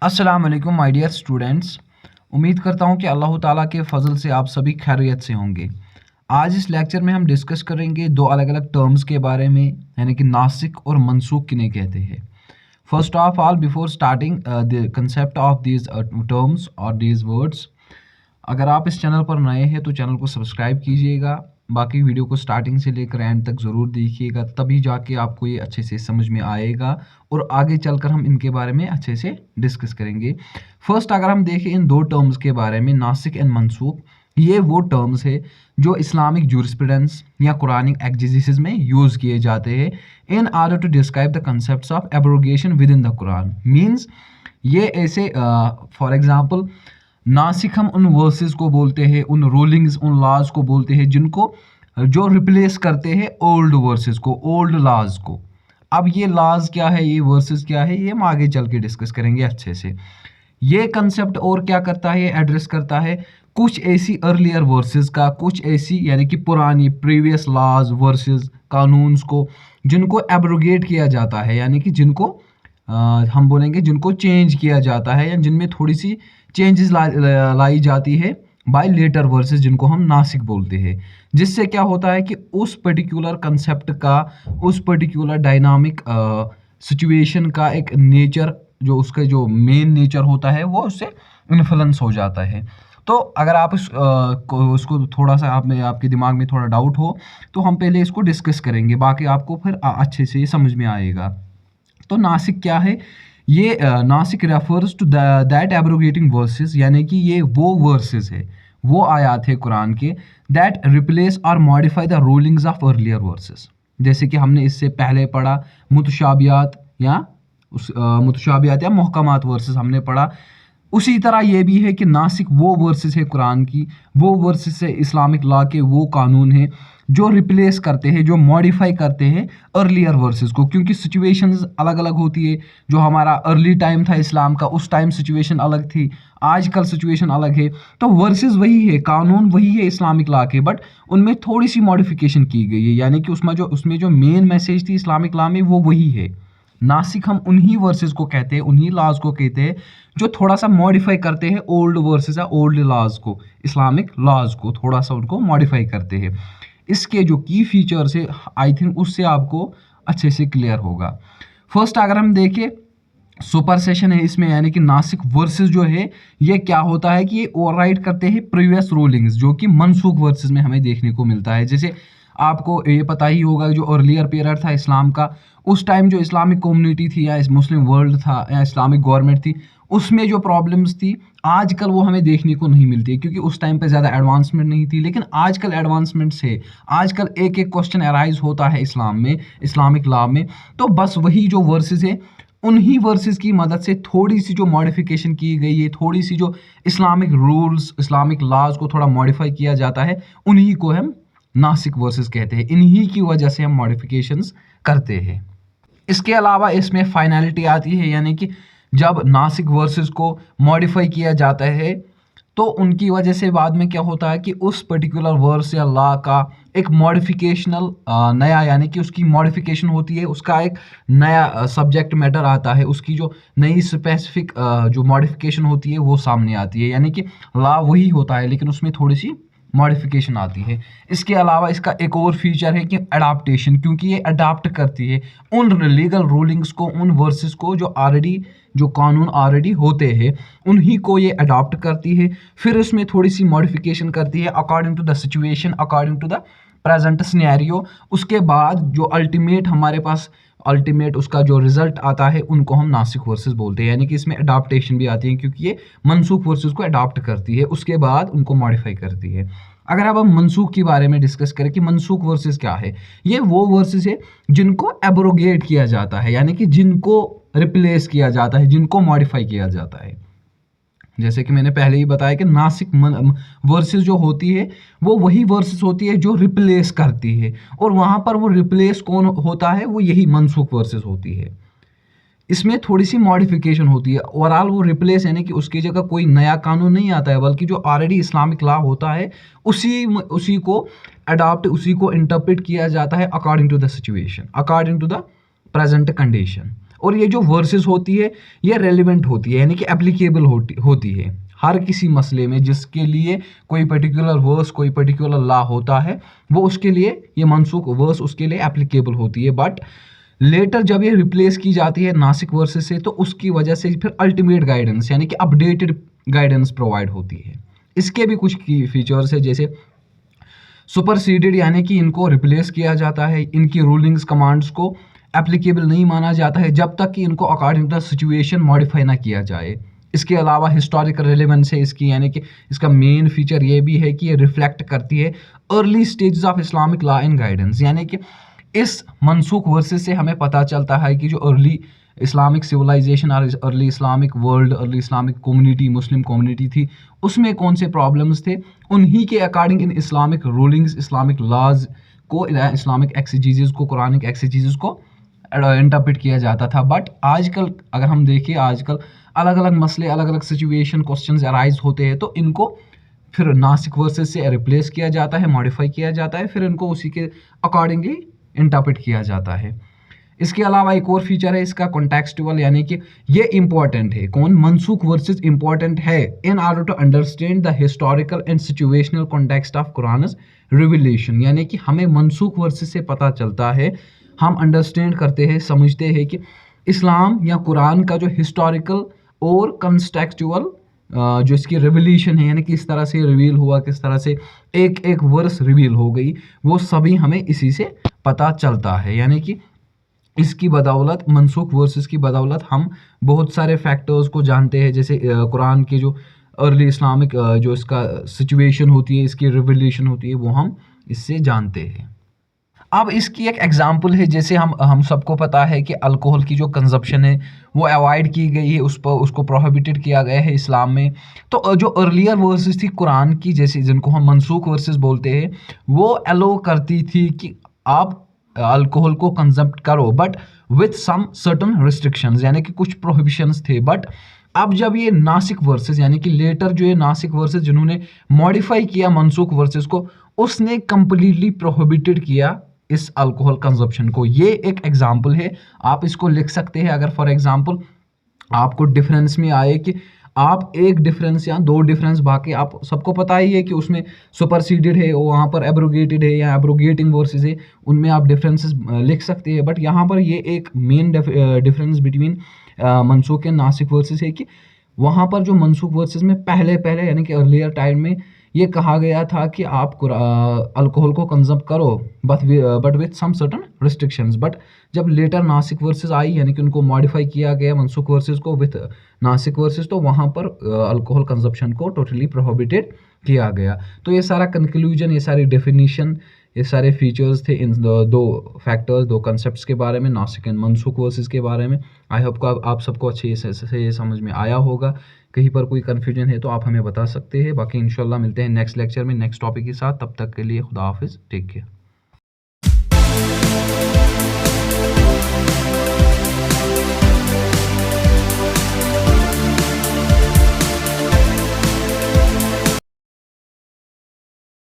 अस्सलाम वालेकुम my dear students. उम्मीद करता हूँ कि अल्लाह ताला के फजल से आप सभी खैरियत से होंगे। आज इस लेक्चर में हम डिस्कस करेंगे दो अलग अलग टर्म्स के बारे में, यानी कि नासिक और मनसूख किन्हें कहते हैं। First of all, before starting the concept of these terms और दीज वर्ड्स, अगर आप इस चैनल पर नए हैं तो चैनल को सब्सक्राइब कीजिएगा। बाकी वीडियो को स्टार्टिंग से लेकर एंड तक ज़रूर देखिएगा, तभी जाके आपको ये अच्छे से समझ में आएगा और आगे चलकर हम इनके बारे में अच्छे से डिस्कस करेंगे। फर्स्ट अगर हम देखें इन दो टर्म्स के बारे में, नासिक एंड मनसूख, ये वो टर्म्स है जो इस्लामिक जूरिस्प्रूडेंस या कुरानिक एक्जेसिस में यूज़ किए जाते हैं in order to describe the concepts of abrogation within the Quran. Means ये ऐसे, फॉर एग्जाम्पल, नासिक हम उन वर्सेस को बोलते हैं, उन रूलिंग्स, उन लॉज को बोलते हैं जिनको जो रिप्लेस करते हैं ओल्ड वर्सेस को, ओल्ड लॉज को। अब ये लॉज क्या है, ये वर्सेस क्या है, ये हम आगे चल के डिस्कस करेंगे अच्छे से। ये कंसेप्ट और क्या करता है, ये एड्रेस करता है कुछ ऐसी अर्लियर वर्सेस का, कुछ ऐसी यानी कि पुरानी प्रीवियस लॉज वर्सेस कानून्स को जिनको एब्रोगेट किया जाता है, यानी कि जिनको हम बोलेंगे जिनको चेंज किया जाता है या जिनमें थोड़ी सी चेंजेस लाई जाती है बाय लेटर वर्सेस, जिनको हम नासिक बोलते हैं। जिससे क्या होता है कि उस पर्टिकुलर कंसेप्ट का, उस पर्टिकुलर डायनामिक सिचुएशन का एक नेचर, जो उसका जो मेन नेचर होता है, वो उससे इन्फ्लुएंस हो जाता है। तो अगर आप उसको थोड़ा सा आपके दिमाग में थोड़ा डाउट हो तो हम पहले इसको डिस्कस करेंगे, बाकी आपको फिर अच्छे से समझ में आएगा। तो नासिक क्या है, ये नासिक refers to that abrogating verses, यानी कि ये वो वर्सेस है, वो आयात है कुरान के, दैट रिप्लेस और modify the rulings of earlier versus. जैसे कि हमने इससे पहले पढ़ा मुतशाबियात या मुतशाबियात या मुहकमात वर्सेस हमने पढ़ा। उसी तरह ये भी है कि नासिक वो वर्सेस है कुरान की, वो वर्सेस है इस्लामिक लॉ के, वो कानून है जो रिप्लेस करते हैं, जो मॉडिफाई करते हैं अर्लियर वर्सेस को, क्योंकि सिचुएशंस अलग अलग होती है। जो हमारा अर्ली टाइम था इस्लाम का, उस टाइम सिचुएशन अलग थी, आजकल सिचुएशन अलग है। तो वर्सेस वही है, कानून वही है इस्लामिक लॉ के, बट उनमें थोड़ी सी मॉडिफिकेशन की गई है, यानी कि उसमें जो मेन मैसेज थी इस्लामिक लॉ में वो वही है। नासिक हम उन्हीं वर्सेस को कहते हैं, उन्हीं लॉज को कहते हैं जो थोड़ा सा मॉडिफाई करते हैं ओल्ड वर्सेस या ओल्ड लॉज को, इस्लामिक लॉज को थोड़ा सा उनको मॉडिफाई करते हैं। इसके जो की फीचर्स है, आई थिंक उससे आपको अच्छे से क्लियर होगा। फर्स्ट अगर हम देखें, सुपरसेशन है इसमें, यानी कि नासिक वर्सेस जो है ये क्या होता है कि ये ओवरराइड करते हैं प्रीवियस रूलिंग्स, जो कि मनसूख वर्सेस में हमें देखने को मिलता है। जैसे आपको ये पता ही होगा, जो अर्लियर पीरियड था इस्लाम का, उस टाइम जो इस्लामिक कम्युनिटी थी या इस मुस्लिम वर्ल्ड था या इस्लामिक गवर्नमेंट थी, उसमें जो प्रॉब्लम्स थी आजकल वो हमें देखने को नहीं मिलती है, क्योंकि उस टाइम पे ज़्यादा एडवांसमेंट नहीं थी। लेकिन आजकल एडवांसमेंट्स है, आजकल एक एक क्वेश्चन अराइज होता है इस्लाम में, इस्लामिक लॉ में। तो बस वही जो वर्सेस है, उन्हीं वर्सेस की मदद से थोड़ी सी जो मॉडिफिकेशन की गई है, थोड़ी सी जो इस्लामिक रूल्स, इस्लामिक लॉज को थोड़ा मॉडिफाई किया जाता है, उन्हीं को हम नासिक वर्सेस कहते हैं। इन्हीं की वजह से हम मॉडिफिकेशंस करते हैं। इसके अलावा इसमें फाइनलिटी आती है, यानी कि जब नासिक वर्सेस को मॉडिफाई किया जाता है तो उनकी वजह से बाद में क्या होता है कि उस पर्टिकुलर वर्स या लॉ का एक मॉडिफिकेशनल नया, यानी कि उसकी मॉडिफिकेशन होती है, उसका एक नया सब्जेक्ट मैटर आता है, उसकी जो नई स्पेसिफिक जो मॉडिफिकेशन होती है वो सामने आती है। यानी कि लॉ वही होता है लेकिन उसमें थोड़ी सी मॉडिफिकेशन आती है। इसके अलावा इसका एक और फीचर है कि अडाप्टेशन, क्योंकि ये अडाप्ट करती है उन लीगल रूलिंग्स को, उन वर्सेस को जो कानून ऑलरेडी होते हैं, उन्हीं को ये अडॉप्ट करती है, फिर उसमें थोड़ी सी मॉडिफिकेशन करती है according to the situation, according to the present scenario. उसके बाद जो अल्टीमेट हमारे पास अल्टीमेट उसका जो रिजल्ट आता है, उनको हम नासिक वर्सेस बोलते हैं। यानी कि इसमें अडाप्टेशन भी आती है, क्योंकि ये मनसूख वर्सेस को अडॉप्ट करती है, उसके बाद उनको मॉडिफाई करती है। अगर अब हम मनसूख के बारे में डिस्कस करें कि मनसूख वर्सेस क्या है, ये वो वर्सेस है जिनको एब्रोगेट किया जाता है, यानी कि जिनको रिप्लेस किया जाता है, जिनको मॉडिफाई किया जाता है। जैसे कि मैंने पहले ही बताया कि नासिक वर्सेस जो होती है वो वही वर्सेस होती है जो रिप्लेस करती है, और वहाँ पर वो रिप्लेस कौन होता है, वो यही मनसूख वर्सेस होती है। इसमें थोड़ी सी मॉडिफिकेशन होती है, ओवरऑल वो रिप्लेस, यानी कि उसकी जगह कोई नया कानून नहीं आता है, बल्कि जो ऑलरेडी इस्लामिक लॉ होता है उसी को अडॉप्ट, उसी को इंटरप्रेट किया जाता है according to the situation, according to the present condition. और ये जो वर्सेस होती है ये रेलिवेंट होती है, यानी कि एप्लीकेबल होती है हर किसी मसले में जिसके लिए कोई पर्टिकुलर वर्स कोई पर्टिकुलर लॉ होता है, वो उसके लिए ये मनसूख वर्स उसके लिए एप्लीकेबल होती है। बट लेटर जब ये रिप्लेस की जाती है नासिक वर्सेस से, तो उसकी वजह से फिर अल्टीमेट गाइडेंस यानी कि अपडेटेड गाइडेंस प्रोवाइड होती है। इसके भी कुछ की फीचर्स है, जैसे सुपरसीडेड यानी कि इनको रिप्लेस किया जाता है, इनकी रूलिंग्स कमांड्स को एप्लीकेबल नहीं माना जाता है जब तक कि इनको अकॉर्डिंग टू सिचुएशन मॉडिफाई ना किया जाए। इसके अलावा हिस्टोरिकल रेलेवेंस है इसकी, यानी कि इसका मेन फीचर ये भी है कि ये रिफ्लेक्ट करती है early stages of Islamic law and guidance. यानी कि इस मनसूख वर्सेस से हमें पता चलता है कि जो अर्ली इस्लामिक सिविलाइजेशन और early Islamic world, early Islamic community, Muslim community थी, उसमें कौन से प्रॉब्लम्स थे, उन्हीं के according in Islamic rulings, Islamic laws को, इस्लामिक एक्सिजीज को, कुरानिक एक्सिजीज को इंटरप्रेट किया जाता था। बट आजकल अगर हम देखें, आजकल अलग अलग मसले, अलग अलग सिचुएशन, क्वेश्चंस अराइज होते हैं, तो इनको फिर नासिक वर्सेस से रिप्लेस किया जाता है, मॉडिफाई किया जाता है, फिर इनको उसी के अकॉर्डिंगली इंटरप्रेट किया जाता है। इसके अलावा एक और फीचर है इसका कॉन्टेक्सचुअल, यानी कि ये इंपॉर्टेंट है, कौन, मनसूख वर्सेस इंपॉर्टेंट है in order to understand the historical and situational context of Quran's revelation. यानी कि हमें मनसूख वर्सेस से पता चलता है, हम अंडरस्टैंड करते हैं, समझते हैं कि इस्लाम या कुरान का जो हिस्टोरिकल और कॉन्टेक्सचुअल जो इसकी रिविलेशन है, यानी कि इस तरह से रिवील हुआ, किस तरह से एक एक वर्स रिवील हो गई, वो सभी हमें इसी से पता चलता है। यानी कि इसकी बदौलत, मनसूख वर्सेस की बदौलत हम बहुत सारे फैक्टर्स को जानते हैं, जैसे कुरान के जो अर्ली इस्लामिक जो इसका सिचुएशन होती है, इसकी रिविलेशन होती है, वो हम इससे जानते हैं। अब इसकी एक एग्जांपल है, जैसे हम सबको पता है कि अल्कोहल की जो कंजप्शन है वो अवॉइड की गई है, उस पर उसको प्रोहिबिटेड किया गया है इस्लाम में। तो जो अर्लियर वर्सेस थी कुरान की, जैसे जिनको हम मनसूख वर्सेस बोलते हैं, वो अलो करती थी कि आप अल्कोहल को कंजप्ट करो, but with some certain restrictions, यानी कि कुछ प्रोहिबिशंस थे। बट अब जब ये नासिक वर्सेस, यानी कि लेटर जो ये नासिक वर्सेस जिन्होंने मॉडिफाई किया मनसूख वर्सेस को, उसने कंप्लीटली प्रोहिबिटेड किया इस अल्कोहल कंजप्शन को। ये एक एग्जांपल है, आप इसको लिख सकते हैं। अगर फॉर एग्जांपल आपको डिफरेंस में आए कि आप एक डिफरेंस या दो डिफरेंस, बाकी आप सबको पता ही है कि उसमें सुपरसीडेड है, वहाँ पर एब्रोगेटेड है या एब्रोगेटिंग वर्सेस है, उनमें आप डिफरेंसेस लिख सकते हैं। बट यहाँ पर ये एक main difference between Mansukh and Nashik versus है कि वहाँ पर जो मनसूख वर्सेस में पहले पहले यानी कि अर्लियर टाइम में ये कहा गया था कि आप अल्कोहल को कंज्यूम करो, but with some certain restrictions. But जब लेटर नासिक वर्सेस आई, यानी कि उनको मॉडिफाई किया गया मनसूख वर्सेस को विथ नासिक वर्सेस, तो वहाँ पर अल्कोहल कंजप्शन को टोटली प्रोहिबिटेड किया गया। तो ये सारा कंक्लूजन, ये सारी डेफिनेशन, ये सारे फीचर्स थे इन दो फैक्टर्स, दो कंसेप्ट्स के बारे में, नासिक एंड मनसूख वर्सेस के बारे में। आई होप को आप सबको अच्छे से ये समझ में आया होगा। कहीं पर कोई कन्फ्यूजन है तो आप हमें बता सकते हैं। बाकी इंशाल्लाह मिलते हैं नेक्स्ट लेक्चर में नेक्स्ट टॉपिक के साथ। तब तक के लिए खुदा हाफिज़, टेक केयर।